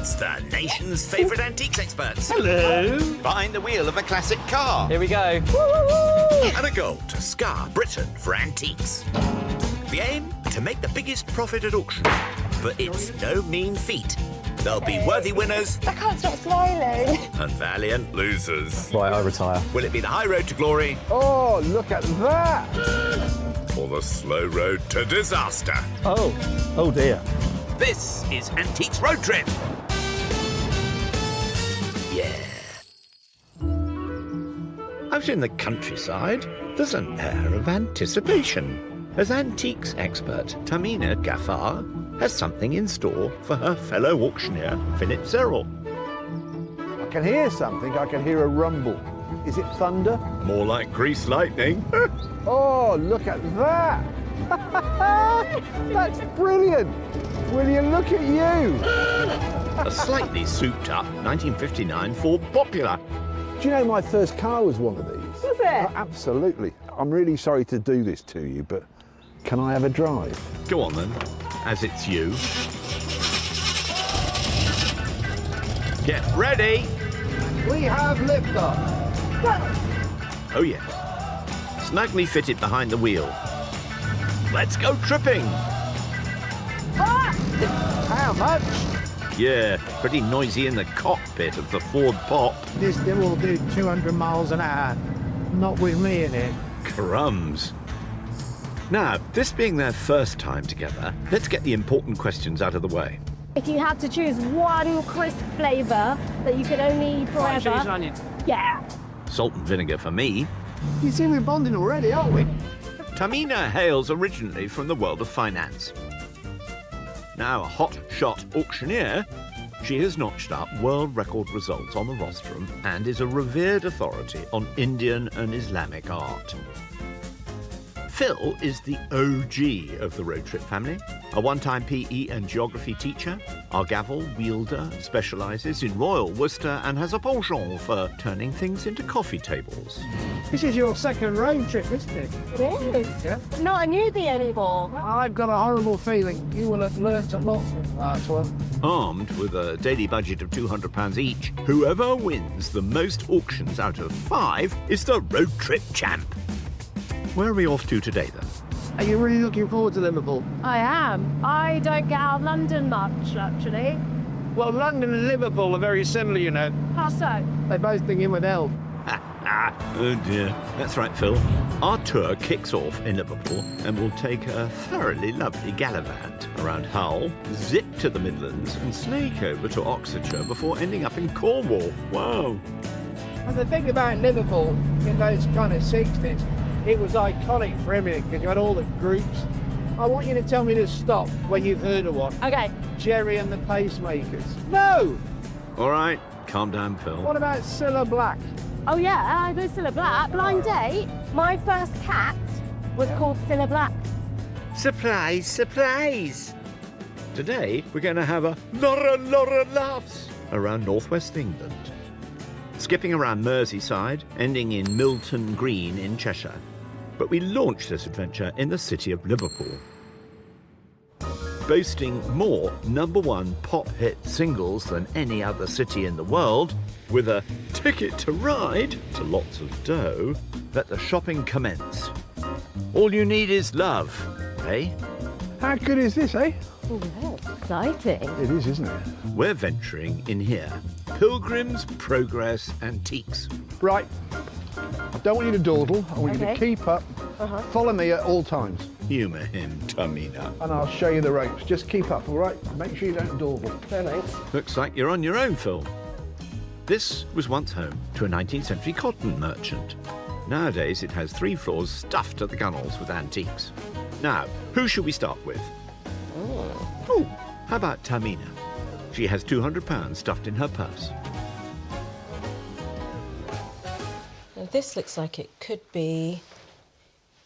It's the nation's favourite antiques experts. Hello. Behind the wheel of a classic car. Here we go. And a goal to scar Britain for antiques. The aim? To make the biggest profit at auction. But it's no mean feat. There'll be worthy winners. I can't stop smiling. And valiant losers. Right, I retire. Will it be the high road to glory? Oh, look at that! Or the slow road to disaster? Oh dear. This is Antiques Road Trip. Yeah. Out in the countryside, there's an air of anticipation as antiques expert Tahmina Ghaffar has something in store for her fellow auctioneer, Serrell. I can hear something. I can hear a rumble. Is it thunder? More like greased lightning. Oh, look at that! That's brilliant! Will you look at you? A slightly souped-up 1959 Ford Popular. Do you know my first car was one of these? Was it? Oh, absolutely. I'm really sorry to do this to you, but can I have a drive? Go on then, as it's you. Get ready. We have liftoff. Oh yeah. Snugly fitted behind the wheel. Let's go tripping. How much? Yeah, pretty noisy in the cockpit of the Ford Pop. This thing will do 200 miles an hour. Not with me in it. Crumbs. Now, this being their first time together, let's get the important questions out of the way. If you had to choose one crisp flavour that you could only eat forever. Cheese and onion. Yeah. Salt and vinegar for me. You see we're bonding already, aren't we? Tahmina hails originally from the world of finance. Now a hot-shot auctioneer, she has notched up world record results on the rostrum and is a revered authority on Indian and Islamic art. Phil is the OG of the road trip family, a one-time PE and geography teacher. Our gavel wielder specialises in royal Worcester and has a penchant for turning things into coffee tables. This is your second road trip, isn't it? It is. Yeah. Not a newbie anymore. I've got a horrible feeling you will have learnt a lot from the last one. Armed with a daily budget of £200 each, whoever wins the most auctions out of 5 is the road trip champ. Where are we off to today, then? Are you really looking forward to Liverpool? I am. I don't get out of London much, actually. Well, London and Liverpool are very similar, you know. How so? They both begin with L. Oh dear. That's right, Phil. Our tour kicks off in Liverpool and we'll take a thoroughly lovely gallivant around Hull, zip to the Midlands and snake over to Oxfordshire before ending up in Cornwall. Wow. And the thing about Liverpool in those kind of 60s, it was iconic for everything because you had all the groups. I want you to tell me to stop when you've heard of one. Okay. Jerry and the Pacemakers. No! All right, calm down, Phil. What about Cilla Black? Oh yeah, there's Cilla Black. Blind date. My first cat was called Cilla Black. Surprise, surprise! Today, we're going to have a lot of laughs around northwest England. Skipping around Merseyside, ending in Milton Green in Cheshire. But we launched this adventure in the city of Liverpool. Boasting more #1 pop hit singles than any other city in the world, with a ticket to ride to lots of dough, let the shopping commence. All you need is love, eh? How good is this, eh? Oh, that's exciting. It is, isn't it? We're venturing in here. Pilgrim's Progress Antiques. Right. I don't want you to dawdle. I want you Okay. to keep up. Follow me at all times. Humour him, Tahmina. And I'll show you the ropes. Just keep up, all right? Make sure you don't dawdle. Thanks. Looks like you're on your own, Phil. This was once home to a 19th century cotton merchant. Nowadays, it has 3 floors stuffed to the gunnels with antiques. Now, who should we start with? Oh, how about Tahmina? She has £200 stuffed in her purse. Now this looks like it could be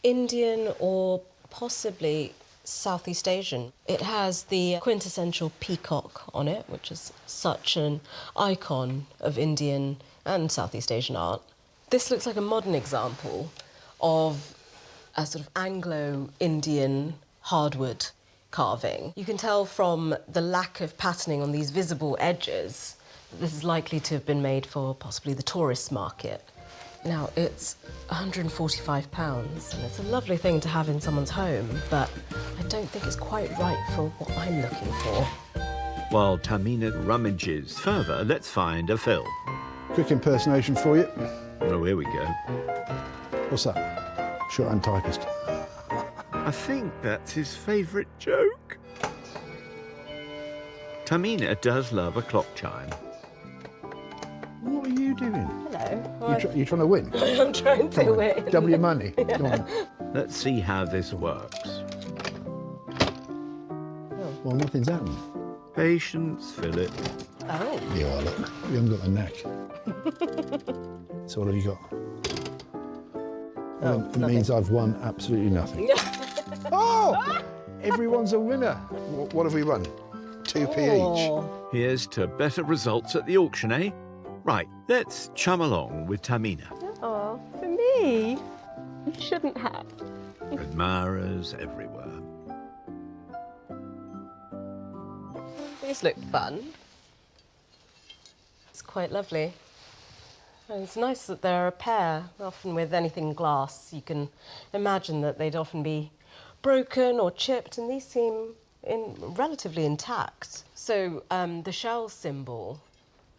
Indian or possibly Southeast Asian. It has the quintessential peacock on it, which is such an icon of Indian and Southeast Asian art. This looks like a modern example of a sort of Anglo-Indian hardwood. carving. You can tell from the lack of patterning on these visible edges that this is likely to have been made for possibly the tourist market. Now, it's £145, and it's a lovely thing to have in someone's home, but I don't think it's quite right for what I'm looking for. While Tahmina rummages further, let's find a Phil. Quick impersonation for you. Oh, here we go. What's that? Shorthand typist. I think that's his favourite joke. Tahmina does love a clock chime. What are you doing? Hello. You trying to win? I'm trying to win. Double your money. Go on. Let's see how this works. Well, nothing's happened. Patience, Philip. Oh. You are, look. You haven't got the neck. So what have you got? Well, it means I've won absolutely nothing. Oh! Everyone's a winner. What have we won? 2p each. Here's to better results at the auction, eh? Right, let's chum along with Tahmina. Oh, for me? You shouldn't have. Admirers everywhere. These look fun. It's quite lovely. And it's nice that they're a pair. Often with anything glass, you can imagine that they'd often be broken or chipped, and these seem relatively intact. So the shell symbol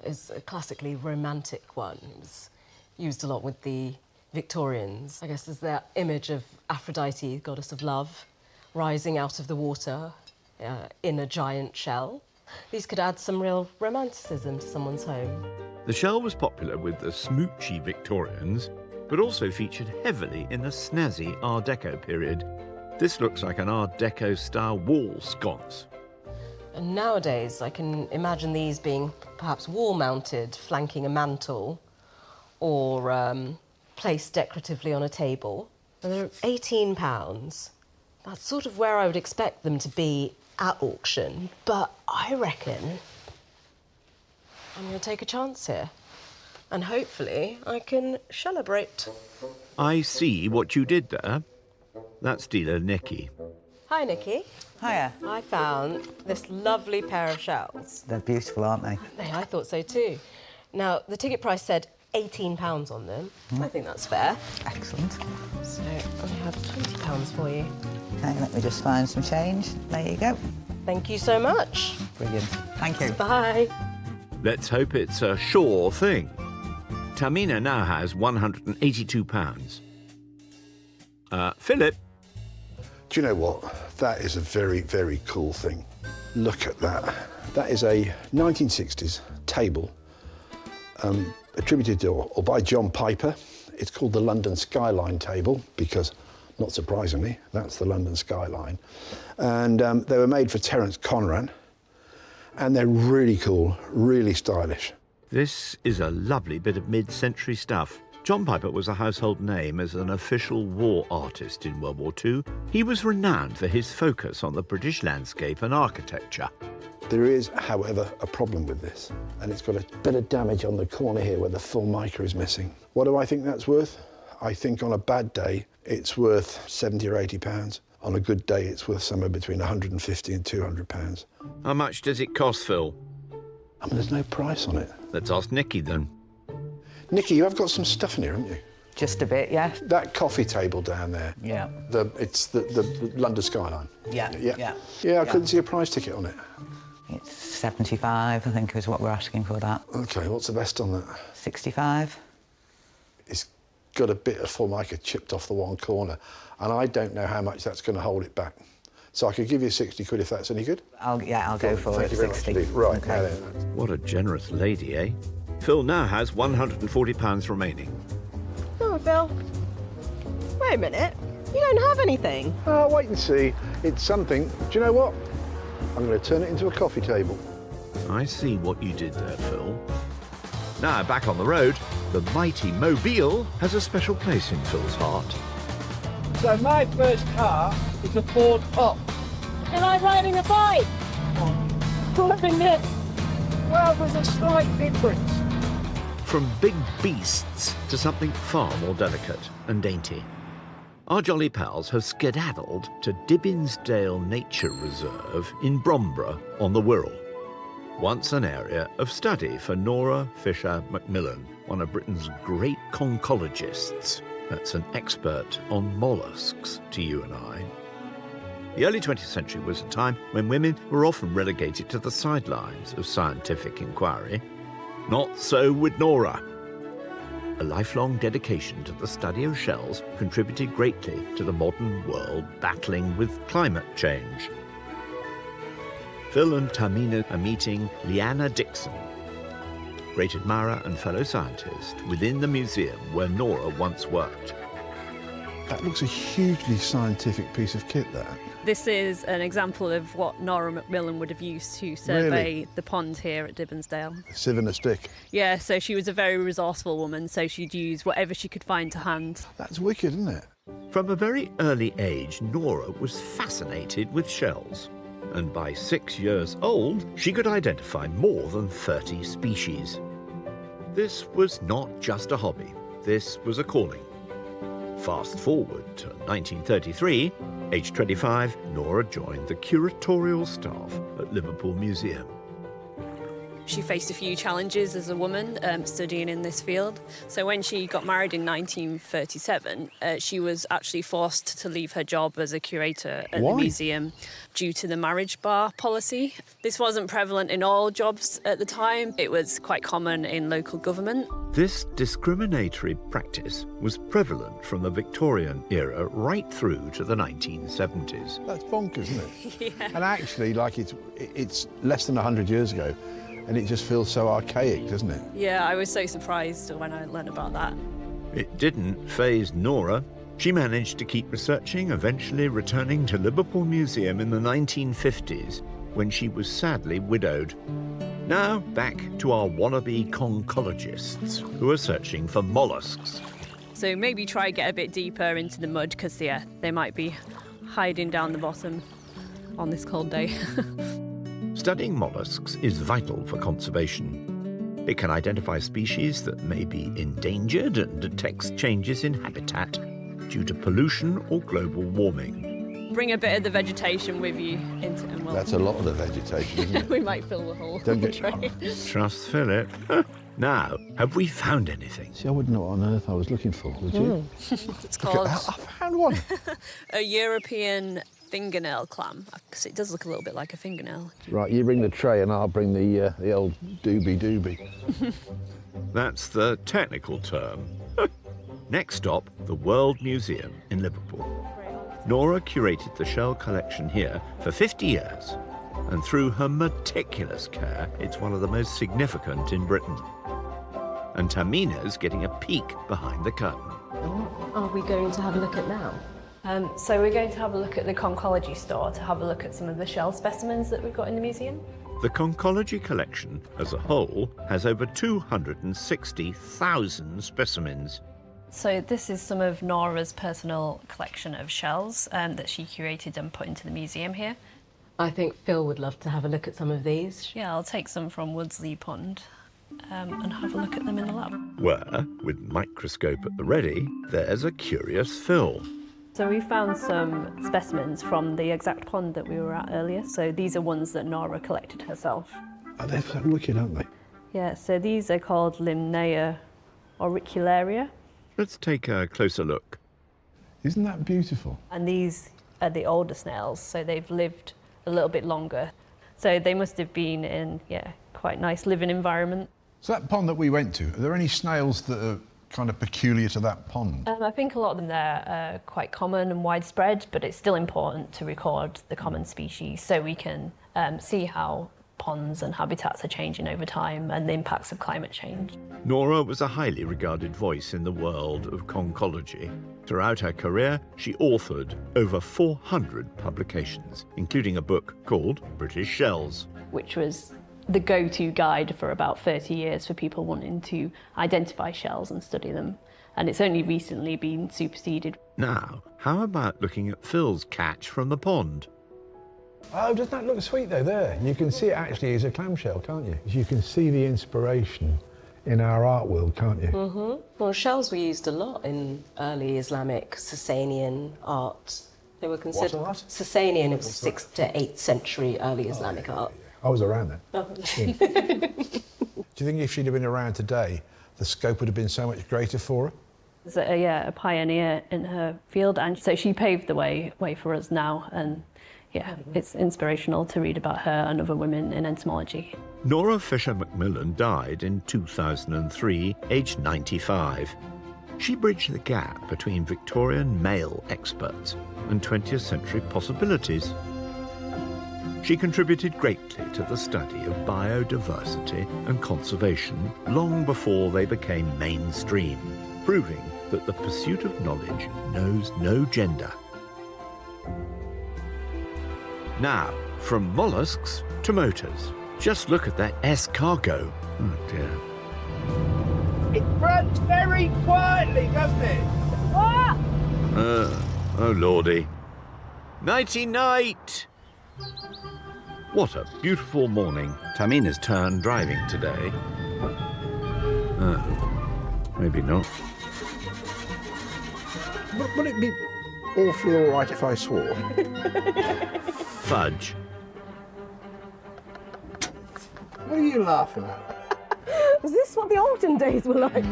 is a classically romantic one. It was used a lot with the Victorians. I guess there's their image of Aphrodite, goddess of love, rising out of the water in a giant shell. These could add some real romanticism to someone's home. The shell was popular with the smoochy Victorians, but also featured heavily in the snazzy Art Deco period. This looks like an Art Deco-style wall sconce. And nowadays, I can imagine these being perhaps wall-mounted, flanking a mantel, or placed decoratively on a table. And they're £18. That's sort of where I would expect them to be at auction, but I reckon I'm going to take a chance here. And hopefully I can celebrate. I see what you did there. That's dealer Nikki. Hi, Nikki. Hiya. I found this lovely pair of shells. They're beautiful, aren't they? I thought so too. Now, the ticket price said £18 on them. I think that's fair. Excellent. So I have £20 for you. Okay, let me just find some change. There you go. Thank you so much. Brilliant. Thank you. Bye. Let's hope it's a sure thing. Tahmina now has £182. Philip. Do you know what? That is a very, very cool thing. Look at that. That is a 1960s table attributed to or by John Piper. It's called the London Skyline table because, not surprisingly, that's the London skyline. And they were made for Terence Conran, and they're really cool, really stylish. This is a lovely bit of mid-century stuff. John Piper was a household name as an official war artist in World War II. He was renowned for his focus on the British landscape and architecture. There is, however, a problem with this, and it's got a bit of damage on the corner here where the formica is missing. What do I think that's worth? I think on a bad day, it's worth £70 or £80. On a good day, it's worth somewhere between £150 and £200. How much does it cost, Phil? I mean, there's no price on it. Let's ask Nikki then. Nikki, you have got some stuff in here, haven't you? Just a bit, yeah? That coffee table down there. Yeah. It's the London skyline. Yeah. Yeah, I couldn't see a price ticket on it. It's 75, I think, is what we're asking for that. OK, what's the best on that? 65. It's got a bit of formica chipped off the one corner, and I don't know how much that's going to hold it back. So I could give you 60 quid if that's any good. I'll go for Thank it, you very much 60. indeed. Right, Okay. now then. What a generous lady, eh? Phil now has £140 remaining. Oh, Phil. Wait a minute. You don't have anything. Oh, wait and see. It's something. Do you know what? I'm going to turn it into a coffee table. I see what you did there, Phil. Now, back on the road, the mighty Mobile has a special place in Phil's heart. So my first car is a Ford Pop. And I'm riding a bike. Driving this. Well, there's a slight difference. From big beasts to something far more delicate and dainty. our jolly pals have skedaddled to Dibbinsdale Nature Reserve in Bromborough on the Wirral, once an area of study for Nora Fisher Macmillan, one of Britain's great conchologists. That's an expert on molluscs to you and I. The early 20th century was a time when women were often relegated to the sidelines of scientific inquiry. Not so with Nora. A lifelong dedication to the study of shells contributed greatly to the modern world battling with climate change. Phil and Tahmina are meeting Leanna Dixon, great admirer and fellow scientist, within the museum where Nora once worked. That looks a hugely scientific piece of kit, that. This is an example of what Nora Macmillan would have used to survey the pond here at Dibbinsdale. A sieve and a stick. Yeah, so she was a very resourceful woman, so she'd use whatever she could find to hand. That's wicked, isn't it? From a very early age, Nora was fascinated with shells. And by 6 years old, she could identify more than 30 species. This was not just a hobby. This was a calling. Fast forward to 1933, aged 25, Nora joined the curatorial staff at Liverpool Museum. She faced a few challenges as a woman studying in this field. So when she got married in 1937, she was actually forced to leave her job as a curator at the museum due to the marriage bar policy. This wasn't prevalent in all jobs at the time. It was quite common in local government. This discriminatory practice was prevalent from the Victorian era right through to the 1970s. That's bonkers, isn't it? Yeah. And actually, like, it's less than 100 years ago, and it just feels so archaic, doesn't it? Yeah, I was so surprised when I learned about that. It didn't faze Nora. She managed to keep researching, eventually returning to Liverpool Museum in the 1950s, when she was sadly widowed. Now, back to our wannabe conchologists, who are searching for molluscs. So maybe try get a bit deeper into the mud, because, yeah, they might be hiding down the bottom on this cold day. Studying molluscs is vital for conservation. It can identify species that may be endangered and detects changes in habitat due to pollution or global warming. Bring a bit of the vegetation with you into and we'll... That's a lot of the vegetation, isn't it? We might fill the whole Don't get tray. Trust Philip. Now, have we found anything? See, I wouldn't know what on earth I was looking for, would you? It's called I found one. a European fingernail clam, because it does look a little bit like a fingernail. Right, you bring the tray and I'll bring the old doobie. That's the technical term. Next stop, the World Museum in Liverpool. Nora curated the shell collection here for 50 years, and through her meticulous care, it's one of the most significant in Britain. And Tahmina's getting a peek behind the curtain. What are we going to have a look at now? So we're going to have a look at the conchology store to have a look at some of the shell specimens that we've got in the museum. The conchology collection as a whole has over 260,000 specimens. So this is some of Nora's personal collection of shells that she curated and put into the museum here. I think Phil would love to have a look at some of these. Yeah, I'll take some from Woodsley Pond and have a look at them in the lab. Where, with microscope at the ready, there's a curious Phil. So we found some specimens from the exact pond that we were at earlier. So these are ones that Nora collected herself. Oh, they're so wicked, aren't they? Yeah, so these are called Limnaea auricularia. Let's take a closer look. Isn't that beautiful? And these are the older snails, so they've lived a little bit longer. So they must have been in, quite nice living environment. So that pond that we went to, are there any snails that are kind of peculiar to that pond? I think a lot of them there are quite common and widespread, but it's still important to record the common species so we can see how ponds and habitats are changing over time and the impacts of climate change. Nora was a highly regarded voice in the world of conchology. Throughout her career, she authored over 400 publications, including a book called British Shells, which was the go-to guide for about 30 years for people wanting to identify shells and study them. And it's only recently been superseded. Now, how about looking at Phil's catch from the pond? Oh, doesn't that look sweet though, there? You can see it actually is a clamshell, can't you? You can see the inspiration in our art world, can't you? Well, shells were used a lot in early Islamic Sasanian art. They were considered What's that? Sasanian. It was 6th to 8th century early Islamic art. I was around then. Oh. Yeah. Do you think if she'd have been around today, the scope would have been so much greater for her? Was a pioneer in her field, and so she paved the way for us now. And yeah, it's inspirational to read about her and other women in entomology. Nora Fisher Macmillan died in 2003, aged 95. She bridged the gap between Victorian male experts and 20th century possibilities. She contributed greatly to the study of biodiversity and conservation long before they became mainstream, proving that the pursuit of knowledge knows no gender. Now, from molluscs to motors. Just look at that S-cargo. Oh dear. It runs very quietly, doesn't it? What? Oh lordy. Nighty-night! What a beautiful morning. Tahmina's turn driving today. Maybe not. Would it be awfully all right if I swore? Fudge. What are you laughing at? Was this what the olden days were like?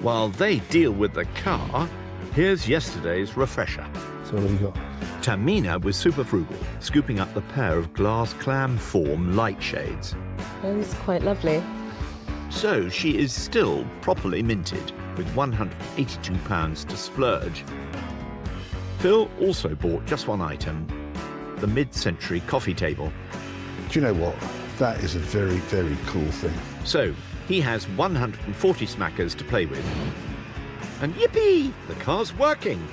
While they deal with the car, here's yesterday's refresher. So what have you got? Tahmina was super frugal, scooping up the pair of glass clam form light shades. Oh, these are quite lovely. So she is still properly minted, with £182 to splurge. Phil also bought just one item, the mid-century coffee table. Do you know what? That is a very, very cool thing. So he has 140 smackers to play with. And yippee! The car's working.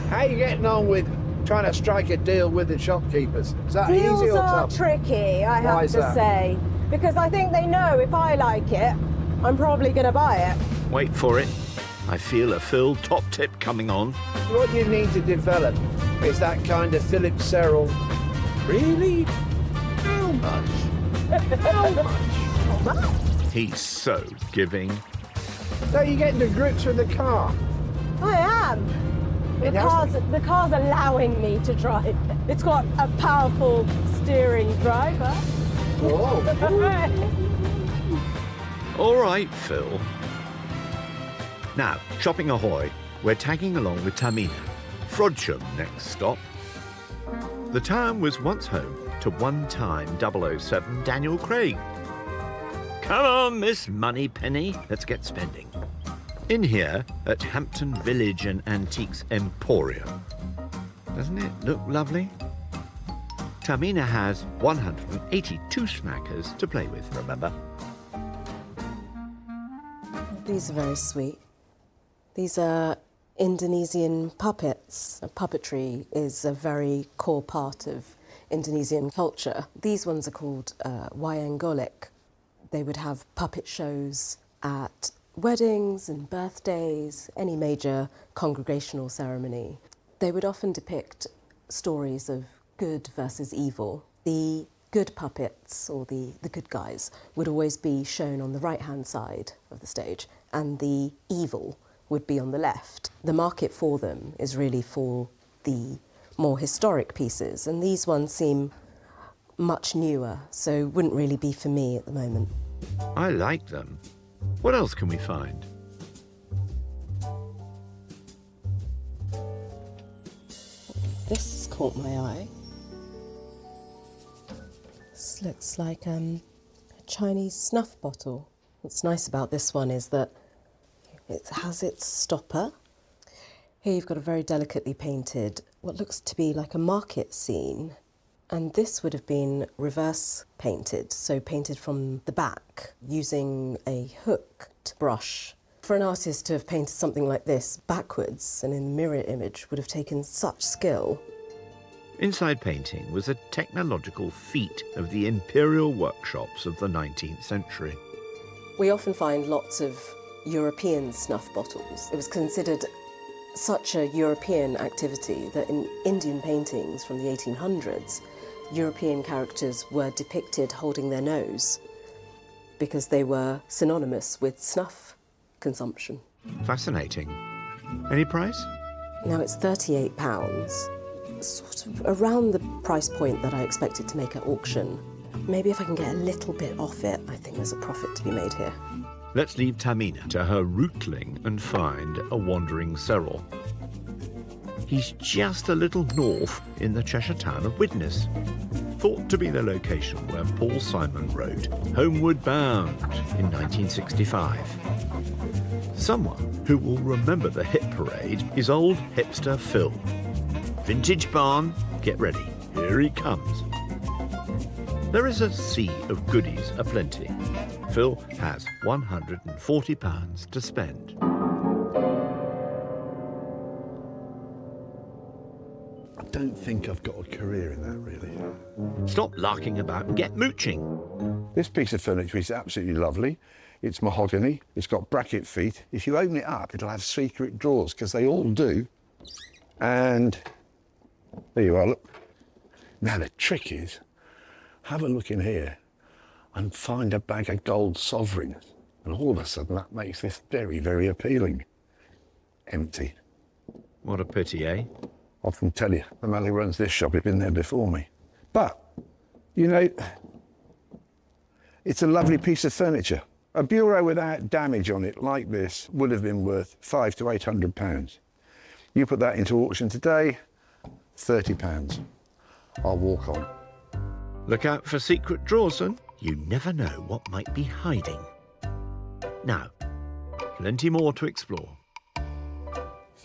How are you getting on with trying to strike a deal with the shopkeepers? Is that Deals easy or are tough? tricky, I Why have is to that? say. Because I think they know if I like it, I'm probably going to buy it. Wait for it. I feel a Phil top tip coming on. What you need to develop is that kind of Philip Serrell. Really? How much? How much? He's so giving. So you're getting to grips with the car. I am. It has The car's allowing me to drive. It's got a powerful steering driver. Whoa. All right, Phil. Now, shopping ahoy, we're tagging along with Tahmina. Frodsham, next stop. The town was once home to one-time 007 Daniel Craig. Come on, Miss Moneypenny, let's get spending. In here at Hampton Village and Antiques Emporium. Doesn't it look lovely? Tahmina has 182 smackers to play with, remember? These are very sweet. These are Indonesian puppets. Puppetry is a very core part of Indonesian culture. These ones are called wayang golek. They would have puppet shows at weddings and birthdays, any major congregational ceremony. They would often depict stories of good versus evil. The good puppets, or the good guys, would always be shown on the right-hand side of the stage, and the evil would be on the left. The market for them is really for the more historic pieces, and these ones seem much newer, so wouldn't really be for me at the moment. I like them. What else can we find? This caught my eye. This looks like a Chinese snuff bottle. What's nice about this one is that it has its stopper. Here you've got a very delicately painted, what looks to be like a market scene. And this would have been reverse painted, so painted from the back, using a hooked brush. For an artist to have painted something like this backwards and in the mirror image would have taken such skill. Inside painting was a technological feat of the imperial workshops of the 19th century. We often find lots of European snuff bottles. It was considered such a European activity that in Indian paintings from the 1800s, European characters were depicted holding their nose. because they were synonymous with snuff consumption. Fascinating. Any price? Now it's £38, sort of around the price point that I expected to make at auction. Maybe if I can get a little bit off it, I think there's a profit to be made here. Let's leave Tahmina to her rootling and find a wandering Serrell. He's just a little north in the Cheshire town of Widnes, thought to be the location where Paul Simon rode Homeward Bound in 1965. Someone who will remember the hit parade is old hipster Phil. Vintage barn, get ready, here he comes. There is a sea of goodies aplenty. Phil has £140 to spend. I don't think I've got a career in that, really. Stop larking about and get mooching. This piece of furniture is absolutely lovely. It's mahogany, it's got bracket feet. If you open it up, it'll have secret drawers, because they all do. And there you are, look. Now the trick is, have a look in here and find a bag of gold sovereigns. And all of a sudden that makes this very, very appealing. Empty. What a pity, eh? I can tell you, the man who runs this shop has been there before me. But, you know, it's a lovely piece of furniture. A bureau without damage on it like this would have been worth £500 to £800. You put that into auction today, £30. I'll walk on. Look out for secret drawers, son. You never know what might be hiding. Now, plenty more to explore.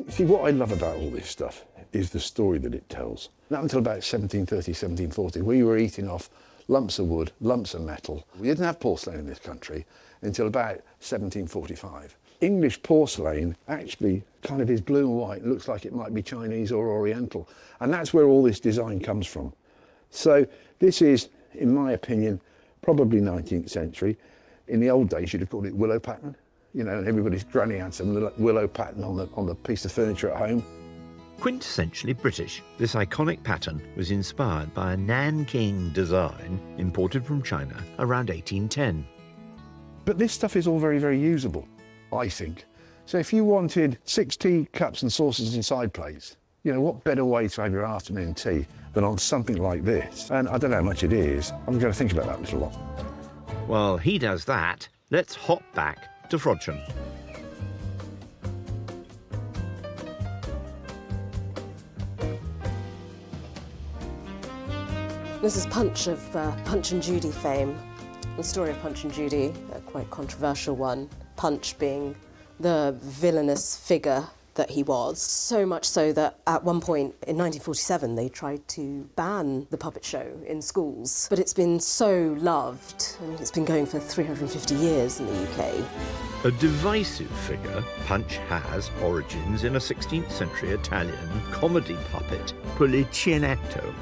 See, what I love about all this stuff is the story that it tells. Not until about 1730, 1740, we were eating off lumps of wood, lumps of metal. We didn't have porcelain in this country until about 1745. English porcelain actually kind of is blue and white, looks like it might be Chinese or Oriental. And that's where all this design comes from. So this is, in my opinion, probably 19th century. In the old days, you'd have called it willow pattern, you know, and everybody's granny had some willow pattern on the piece of furniture at home. Quintessentially British, this iconic pattern was inspired by a Nanking design imported from China around 1810. But this stuff is all very, very usable, I think. So if you wanted 6 tea cups and saucers and side plates, you know, what better way to have your afternoon tea than on something like this? And I don't know how much it is. I'm going to think about that a little lot. While he does that, let's hop back to Frodsham. This is Punch of Punch and Judy fame. The story of Punch and Judy, a quite controversial one. Punch being the villainous figure that he was. So much so that at one point in 1947 they tried to ban the puppet show in schools. But it's been so loved. I mean, it's been going for 350 years in the UK. A divisive figure, Punch has origins in a 16th century Italian comedy puppet, Polizianetto.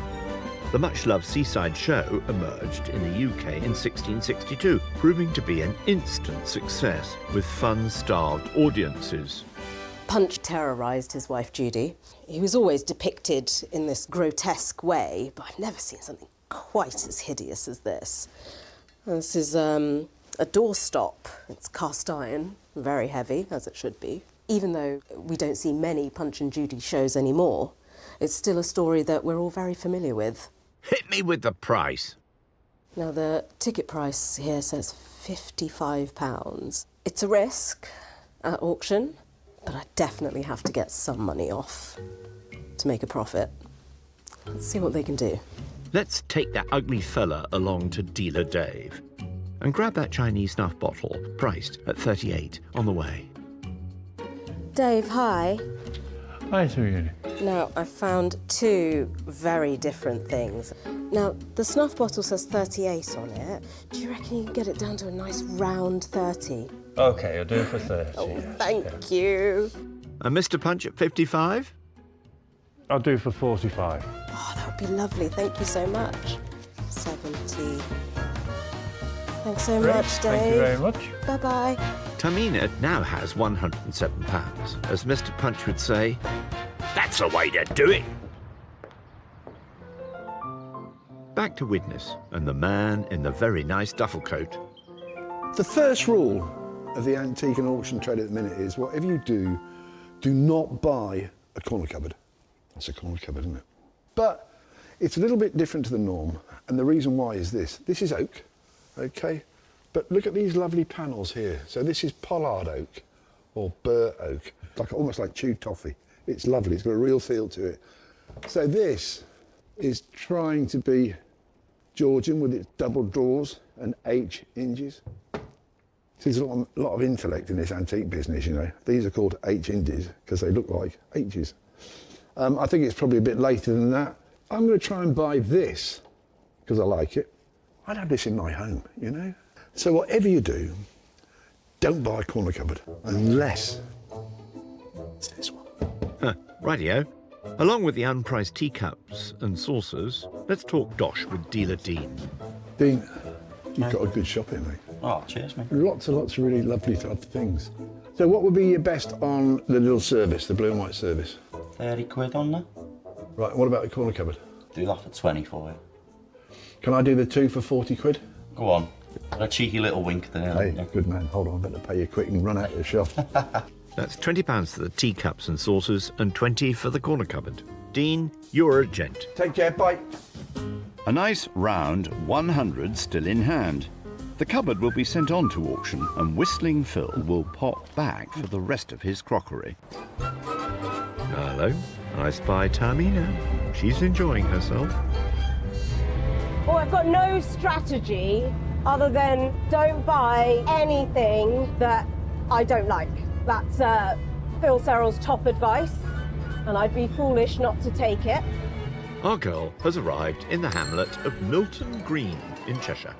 The much-loved seaside show emerged in the UK in 1662, proving to be an instant success with fun-starved audiences. Punch terrorised his wife Judy. He was always depicted in this grotesque way, but I've never seen something quite as hideous as this. This is a doorstop. It's cast iron, very heavy, as it should be. Even though we don't see many Punch and Judy shows anymore, it's still a story that we're all very familiar with. Hit me with the price. Now, the ticket price here says £55. It's a risk at auction, but I definitely have to get some money off to make a profit. Let's see what they can do. Let's take that ugly fella along to Dealer Dave and grab that Chinese snuff bottle, priced at $38 on the way. Dave, hi. Hi, Serrell. Now, I found 2 very different things. Now, the snuff bottle says 38 on it. Do you reckon you can get it down to a nice round 30? OK, I'll do it for 30. Oh, thank you. And Mr. Punch at 55? I'll do it for 45. Oh, that would be lovely. Thank you so much. 70. Thanks so Great. much, Dave. Thank you very much. Bye-bye. Tahmina now has £107. As Mr. Punch would say, that's the way to do it. Back to Widnes and the man in the very nice duffel coat. The first rule of the antique and auction trade at the minute is whatever you do not buy a corner cupboard. That's a corner cupboard, isn't it? But it's a little bit different to the norm, and the reason why is this. This is oak, okay? But look at these lovely panels here. So this is pollard oak, or burr oak, almost like chewed toffee. It's lovely, it's got a real feel to it. So this is trying to be Georgian with its double doors and H hinges. There's a lot of intellect in this antique business, you know. These are called H hinges because they look like H's. I think it's probably a bit later than that. I'm going to try and buy this because I like it. I'd have this in my home, you know. So whatever you do, don't buy a corner cupboard unless it's this one. Rightio. Along with the unpriced teacups and saucers, let's talk dosh with dealer Dean. Dean, you've got a good shop here, mate. Oh, cheers, mate. Lots and lots of really lovely type of things. So what would be your best on the little service, the blue and white service? 30 quid on there. Right, what about the corner cupboard? Do that for 20 for you. Can I do the two for 40 quid? Go on. A cheeky little wink there. Hey, good man. Hold on, I better pay you quick and run out of the shop. That's £20 for the teacups and saucers and 20 for the corner cupboard. Dean, you're a gent. Take care, bye. A nice round 100 still in hand. The cupboard will be sent on to auction and Whistling Phil will pop back for the rest of his crockery. Hello, I spy Tahmina. She's enjoying herself. Well, I've got no strategy other than don't buy anything that I don't like. That's Phil Serrell's top advice, and I'd be foolish not to take it. Our girl has arrived in the hamlet of Milton Green in Cheshire.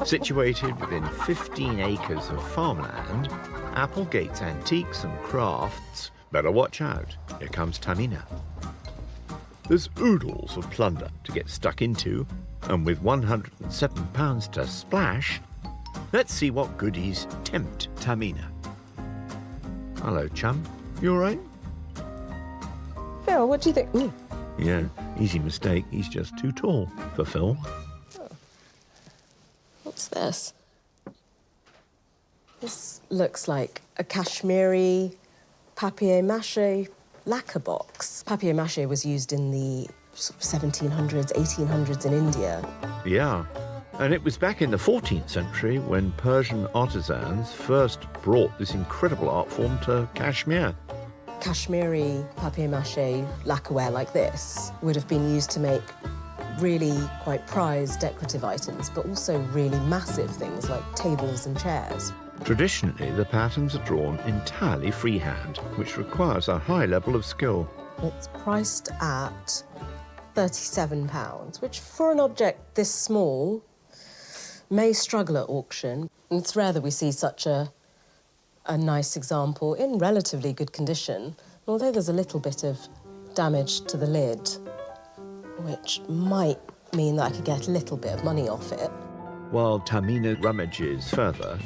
Situated within 15 acres of farmland, Applegate's antiques and crafts better watch out. Here comes Tahmina. There's oodles of plunder to get stuck into, and with £107 to splash, let's see what goodies tempt Tahmina. Hello, chum. You all right? Phil, what do you think? Ooh. Yeah, easy mistake. He's just too tall for Phil. What's this? This looks like a Kashmiri papier-mâché lacquer box. Papier-mâché was used in the sort of 1700s, 1800s in India. Yeah, and it was back in the 14th century when Persian artisans first brought this incredible art form to Kashmir. Kashmiri papier-mâché lacquerware like this would have been used to make really quite prized decorative items, but also really massive things like tables and chairs. Traditionally, the patterns are drawn entirely freehand, which requires a high level of skill. It's priced at £37, which for an object this small may struggle at auction. And it's rare that we see such a nice example in relatively good condition, although there's a little bit of damage to the lid, which might mean that I could get a little bit of money off it. While Tahmina rummages further,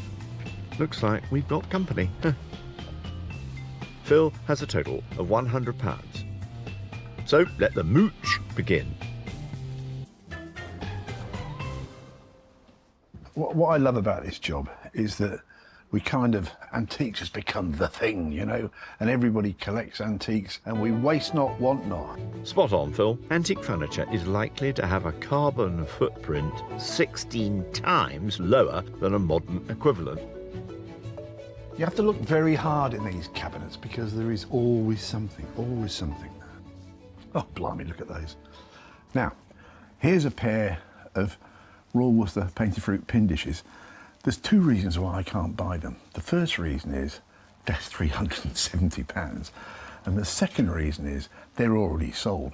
looks like we've got company. Phil has a total of £100. So let the mooch begin. What I love about this job is that antiques has become the thing, you know, and everybody collects antiques and we waste not, want not. Spot on, Phil. Antique furniture is likely to have a carbon footprint 16 times lower than a modern equivalent. You have to look very hard in these cabinets because there is always something, always something. Oh, blimey, look at those. Now, here's a pair of Royal Worcester painted fruit pin dishes. There's two reasons why I can't buy them. The first reason is that's £370, and the second reason is they're already sold.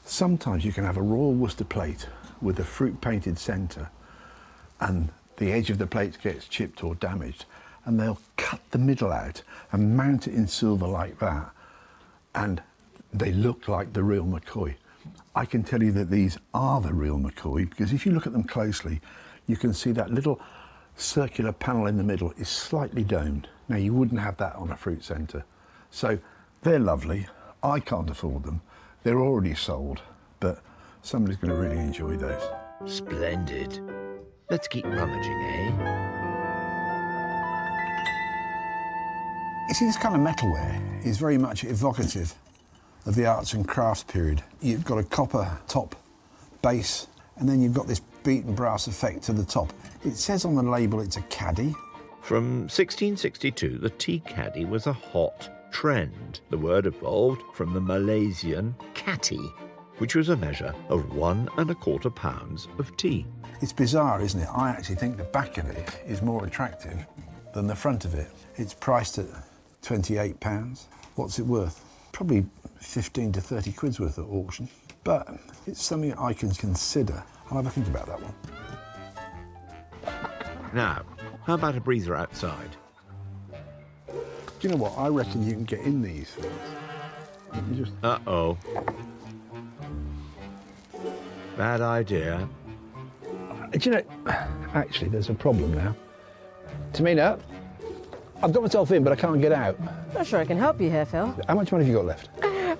Sometimes you can have a Royal Worcester plate with a fruit painted centre and the edge of the plate gets chipped or damaged, and they'll cut the middle out and mount it in silver like that, and they look like the real McCoy. I can tell you that these are the real McCoy because if you look at them closely, you can see that little circular panel in the middle is slightly domed. Now, you wouldn't have that on a fruit centre. So they're lovely. I can't afford them. They're already sold, but somebody's going to really enjoy those. Splendid. Let's keep rummaging, eh? You see, this kind of metalware is very much evocative of the arts and crafts period. You've got a copper top base, and then you've got this beaten brass effect to the top. It says on the label it's a caddy. From 1662, the tea caddy was a hot trend. The word evolved from the Malaysian kati, which was a measure of 1 1/4 pounds of tea. It's bizarre, isn't it? I actually think the back of it is more attractive than the front of it. It's priced at £28. What's it worth? Probably 15 to 30 quid's worth at auction. But it's something I can consider. I'll have a think about that one. Now, how about a breather outside? Do you know what? I reckon you can get in these things. You just... Uh-oh. Bad idea. Do you know, actually, there's a problem now. Tahmina, I've got myself in, but I can't get out. Not sure I can help you here, Phil. How much money have you got left?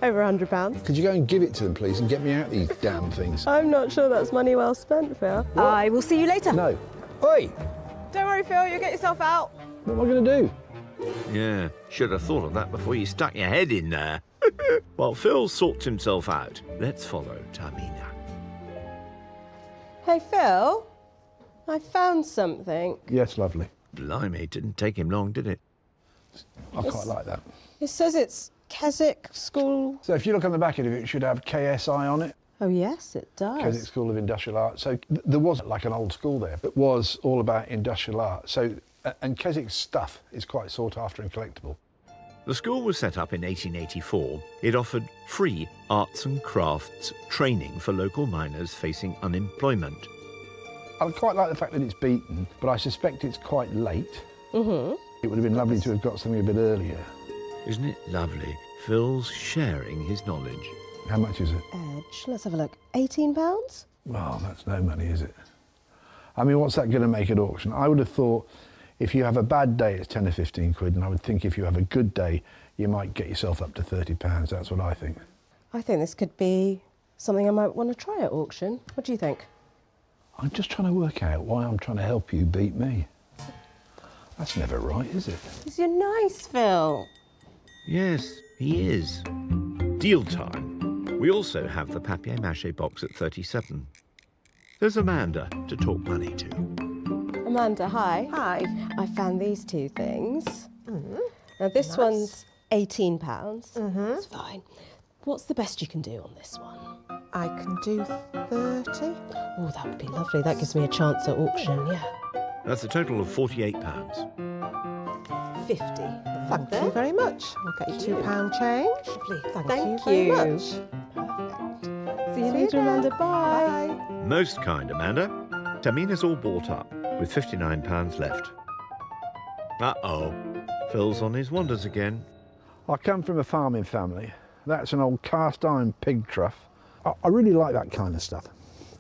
Over £100. Could you go and give it to them, please, and get me out these damn things? I'm not sure that's money well spent, Phil. What? I will see you later. No. Oi! Don't worry, Phil, you'll get yourself out. What am I going to do? Yeah, should have thought of that before you stuck your head in there. While Phil sorts himself out, let's follow Tahmina. Hey, Phil, I found something. Yes, lovely. Blimey, didn't take him long, did it? I quite like that. It says it's Keswick School. So if you look on the back of it, it should have KSI on it. Oh, yes, it does. Keswick School of Industrial Art. So there was like an old school there that was all about industrial art. So, and Keswick's stuff is quite sought after and collectible. The school was set up in 1884. It offered free arts and crafts training for local miners facing unemployment. I quite like the fact that it's beaten, but I suspect it's quite late. Mm-hmm. It would have been lovely to have got something a bit earlier. Isn't it lovely? Phil's sharing his knowledge. How much is it? Edge, let's have a look. £18? Well, that's no money, is it? I mean, what's that going to make at auction? I would have thought if you have a bad day, it's 10 or 15 quid, and I would think if you have a good day, you might get yourself up to £30. That's what I think. I think this could be something I might want to try at auction. What do you think? I'm just trying to work out why I'm trying to help you beat me. That's never right, is it? Because you're nice, Phil. Yes, he is. Deal time. We also have the papier-mâché box at 37. There's Amanda to talk money to. Amanda, hi. Hi. I found these two things. Mm-hmm. Now, this Nice. one's £18. Mm-hmm. That's fine. What's the best you can do on this one? I can do 30. Oh, that would be lovely. That gives me a chance at auction, yeah. That's a total of £48. 50. Thank you very much. I'll get you £2 change. Lovely. Thank you very much. Perfect. See you later, Amanda. Bye. Most kind, Amanda. Tahmina's all bought up, with £59 left. Uh-oh. Phil's on his wanders again. I come from a farming family. That's an old cast iron pig trough. I really like that kind of stuff.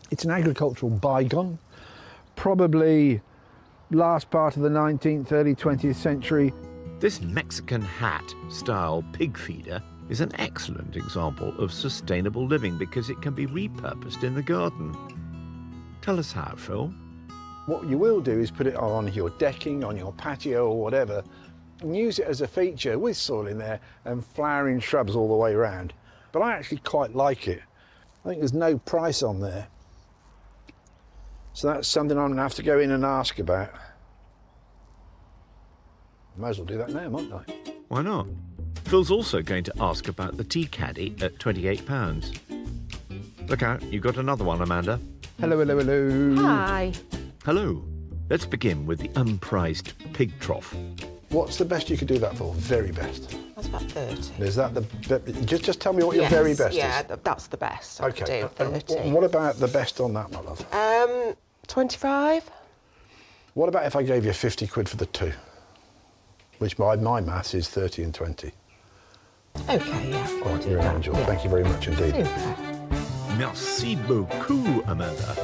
It's an agricultural bygone, probably last part of the 19th, early 20th century. This Mexican hat-style pig feeder is an excellent example of sustainable living because it can be repurposed in the garden. Tell us how, Phil. What you will do is put it on your decking, on your patio or whatever, and use it as a feature with soil in there and flowering shrubs all the way around. But I actually quite like it. I think there's no price on there. So that's something I'm gonna have to go in and ask about. Might as well do that now, mightn't I? Why not? Phil's also going to ask about the tea caddy at £28. Look out, you've got another one, Amanda. Hello, hello, hello. Hi. Hello. Let's begin with the unpriced pig trough. What's the best you could do that for? Very best. That's about 30. Is that the just tell me what your very best yeah, is. that's the best. I Okay. could do 30. What about the best on that, my love? 25. What about if I gave you 50 quid for the two? Which by my maths is 30 and 20. Okay, yeah. All right, you're an angel. Yeah. Thank you very much indeed. Super. Merci beaucoup, Amanda.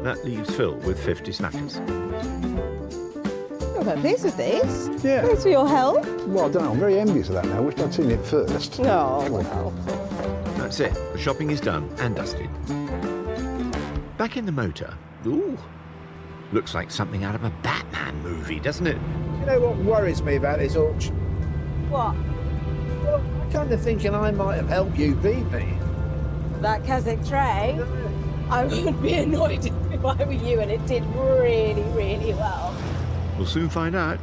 That leaves Phil with 50 smackers. I'm quite pleased with these. Yeah. Thanks for your help. Well, I don't know. I'm very envious of that now. I wish I'd seen it first. No. Come on. That's it. The shopping is done and dusted. Back in the motor. Ooh. Looks like something out of a Batman movie, doesn't it? You know what worries me about this auction? What? Well, I'm kind of thinking I might have helped you beat me. That Keswick tray? I would be annoyed if I were you, and it did really, really well. We'll soon find out.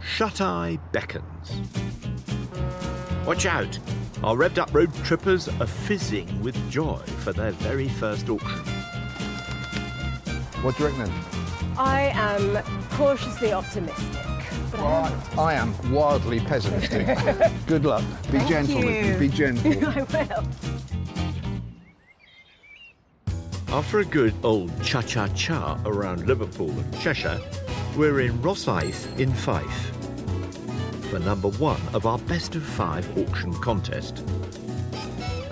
Shut-eye beckons. Watch out! Our revved-up road trippers are fizzing with joy for their very first auction. What do you reckon then? I am cautiously optimistic. But I am wildly pessimistic. Good luck. Be gentle with me. Be gentle. I will. After a good old cha-cha-cha around Liverpool and Cheshire, we're in Rosyth in Fife for number 1 of our best of 5 auction contest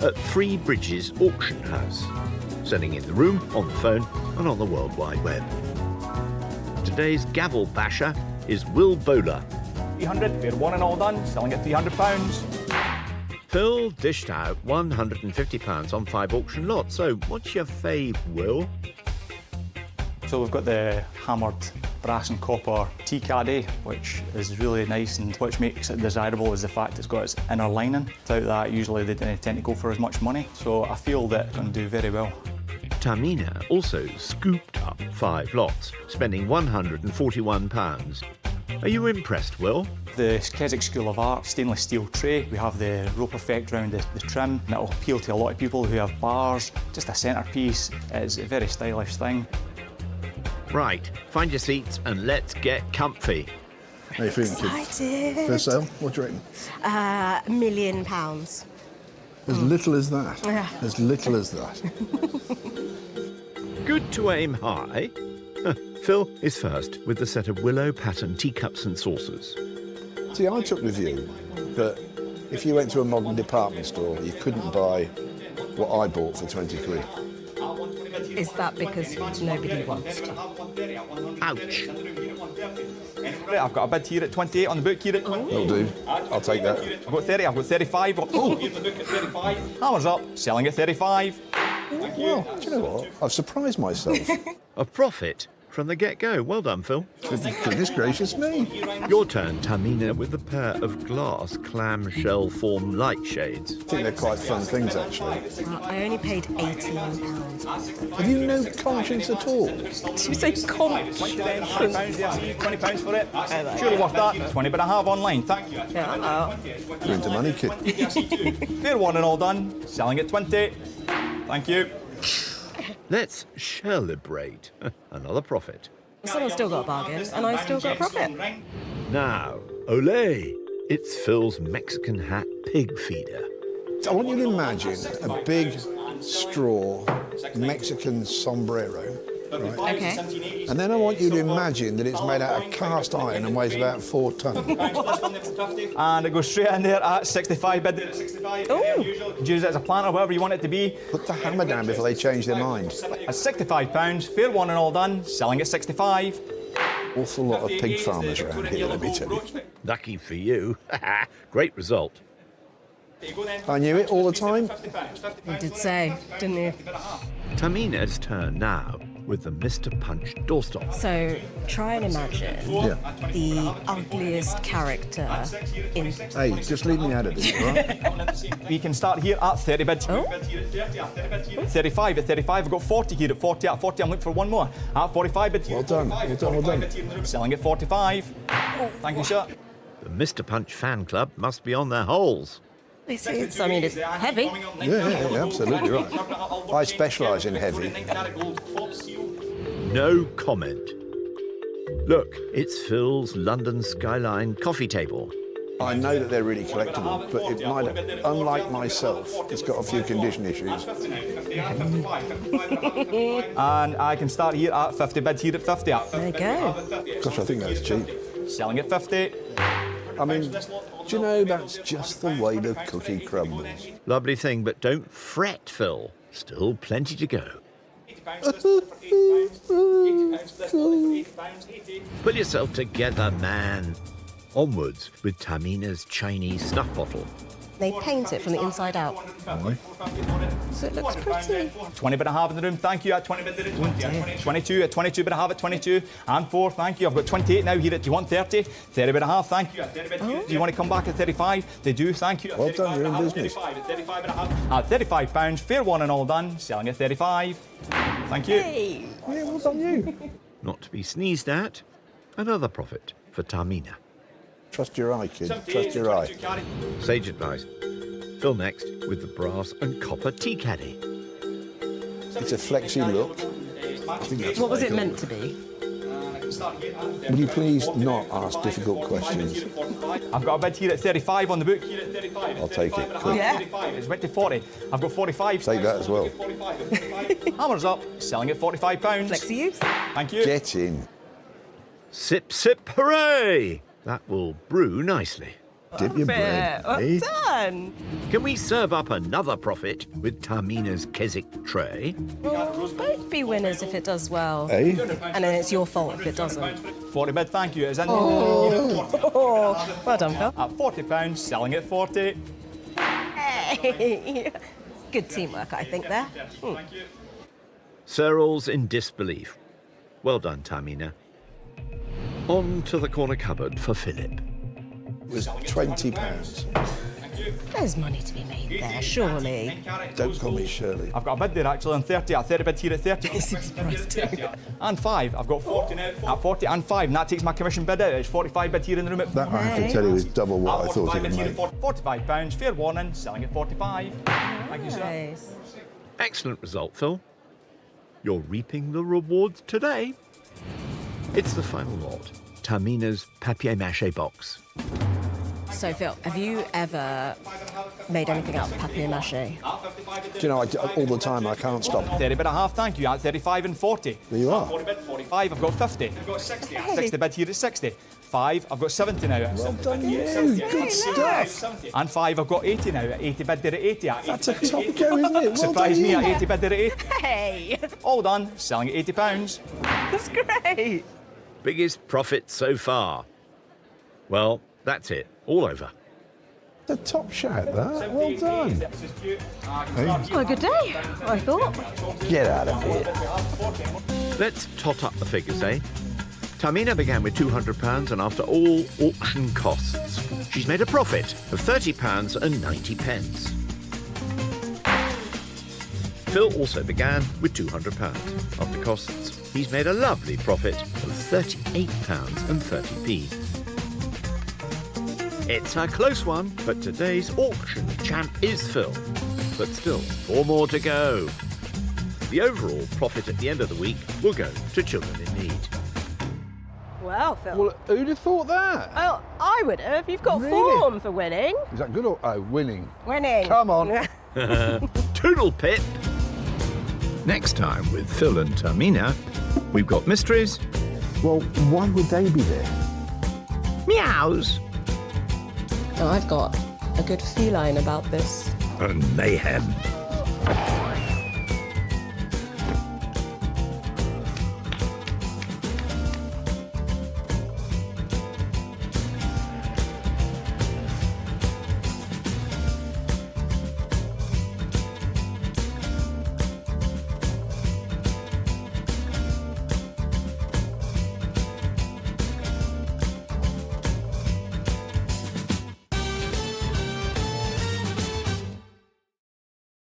at Three Bridges Auction House, selling in the room, on the phone and on the World Wide Web. Today's gavel basher is Will Bowler. 300, we're one and all done, selling at £300. Phil dished out £150 on 5 auction lots, so what's your fave, Will? So we've got the hammered brass and copper tea caddy, which is really nice, and which makes it desirable is the fact it's got its inner lining. Without that, usually they don't tend to go for as much money, so I feel that it's going to do very well. Tahmina also scooped up 5 lots, spending £141. Are you impressed, Will? The Keswick School of Art stainless steel tray, we have the rope effect around the trim, and it'll appeal to a lot of people who have bars. Just a centrepiece, it's a very stylish thing. Right, find your seats and let's get comfy. How you feeling, kid? For sale? What do you reckon? £1 million. As little as that? Yeah. As little as that? Good to aim high. Phil is first with the set of willow pattern teacups and saucers. See, I took the view that if you went to a modern department store, you couldn't buy what I bought for 20 quid. Is that because nobody wants to? Ouch. Right, I've got a bid here at 28 on the book here at 20. That'll do. I'll take that. I've got 30, I've got 35. Oh! Hammers up, selling at 35. Well, do you know what? I've surprised myself. A profit from the get-go. Well done, Phil. Goodness gracious me. Your turn, Tahmina, with a pair of glass clamshell-formed light shades. I think they're quite fun things, actually. I only paid £18. Have you no conscience at all? Did you say conch? £20, yeah, £20 for it. Surely worth that. 20 but I have online, thank you. Yeah, You're into money, kid. Fair one and all done, selling at 20. Thank you. Let's celebrate. Another profit. Someone's still got a bargain, and I still got a profit. Now, ole! It's Phil's Mexican hat pig feeder. I want you to imagine a big straw Mexican sombrero, right? Okay. And then I want you to imagine that it's made out of cast iron and weighs about 4 tonnes. And it goes straight in there at 65 bid. Ooh. Use it as a plant or whatever you want it to be. Put the hammer down before they change their mind. At £65, fair one and all done, selling at 65. Awful lot of pig farmers around here, let me tell you. Lucky for you. Great result. I knew it all the time. You did say, didn't you? Tahmina's turn now with the Mr. Punch doorstop. So, try and imagine the ugliest character in... Hey, just leave me out of this, right? We can start here at 30 bid. Oh? 35 at 35, I've got 40 here at 40. At 40, I'm looking for one more. At 45 bid. Well done, well done, well done. Selling at 45. Thank you, sir. The Mr. Punch fan club must be on their holes. It's heavy. Yeah, absolutely right. I specialise in heavy. No comment. Look, it's Phil's London Skyline coffee table. I know that they're really collectible, but it might have, unlike myself, it's got a few condition issues. And I can start here at 50 bid here at 50. There you go. Gosh, I think that's cheap. Selling at 50. I mean, do you know, that's just the way the cookie crumbles. Lovely thing, but don't fret, Phil. Still plenty to go. Pull yourself together, man. Onwards with Tahmina's Chinese snuff bottle. They paint it from the inside out. So it looks pretty. 20 bid and a half in the room, thank you. At 20 bid in the room. 22, at 22 bid and a half at 22. And 4, thank you. I've got 28 now here. Do you want 30? 30 bid and a half, thank you. At 30 bid here. Do you want to come back at 35? They do, thank you. At Well done, you're in business. 35, at 35 and a half. At 35 pounds, fair one and all done. Selling at 35. Thank you. Hey. Yeah, well done you. Not to be sneezed at. Another profit for Tahmina. Trust your eye, kid. Trust your eye. Sage advice. Phil next with the brass and copper tea caddy. It's a flexy look. What was it meant to be? Will you please not ask difficult questions? I've got a bid here at 35 on the book. Here at 35. I'll take it. Cool. Yeah. 35. It's went to 40. I've got 45. Take that as well. Hammer's up. Selling at 45 pounds. Flexi use. Thank you. Get in. Sip, sip, hooray! That will brew nicely. Dip your bread. Well eh? done. Can we serve up another profit with Tahmina's Keswick tray? We'll both be winners if it does well. Eh? And then it's your fault if it doesn't. 40 bid, thank you. It's in. Oh, well done, Phil. At 40 pounds, selling at 40. Hey. Good teamwork, I think, there. Thank you. Serrell's in disbelief. Well done, Tahmina. On to the corner cupboard for Philip. It was £20. There's money to be made there, surely. Don't call me Shirley. I've got a bid there actually on 30. At 30 bid here at 30. And 5. I've got 40 now. At 40 and 5. And that takes my commission bid out. It's 45 bid here in the room. That I can tell you is double what I thought it would make. 45 pounds. Fair warning. Selling at 45. Thank you, sir. Nice. Excellent result, Phil. You're reaping the rewards today. It's the final lot. Tahmina's papier-mâché box. So, Phil, have you ever made anything out of papier-mâché? Do you know, all the time I can't stop. 30 bid and a half, thank you. At 35 and 40. There you are. 40 bid, 45. I've got 50. I've got 60. 60 bid here at 60. 5. I've got 70 now. Well done you. Good stuff. And 5. I've got 80 now. At 80 bid there at 80. That's a top go, isn't it? Well Surprise done me you. at 80 bid there at 80. Hey! All done. Selling at 80 pounds. That's great. Biggest profit so far. Well, that's it. All over. The top shout, that. Well done. Well, a good day, I thought. Get out of here. Let's tot up the figures, eh? Tahmina began with £200 and after all auction costs, she's made a profit of £30.90. Phil also began with £200. After costs, he's made a lovely profit of £38.30. It's a close one, but today's auction champ is Phil. But still, 4 more to go. The overall profit at the end of the week will go to children in need. Well, Phil. Well, who'd have thought that? Well, I would have. You've got Really? form for winning. Is that good or... Oh, winning. Winning. Come on. Toodle pip! Next time with Phil and Tahmina, we've got mysteries. Well, why would they be there? Meows! Now, I've got a good feline about this. And mayhem.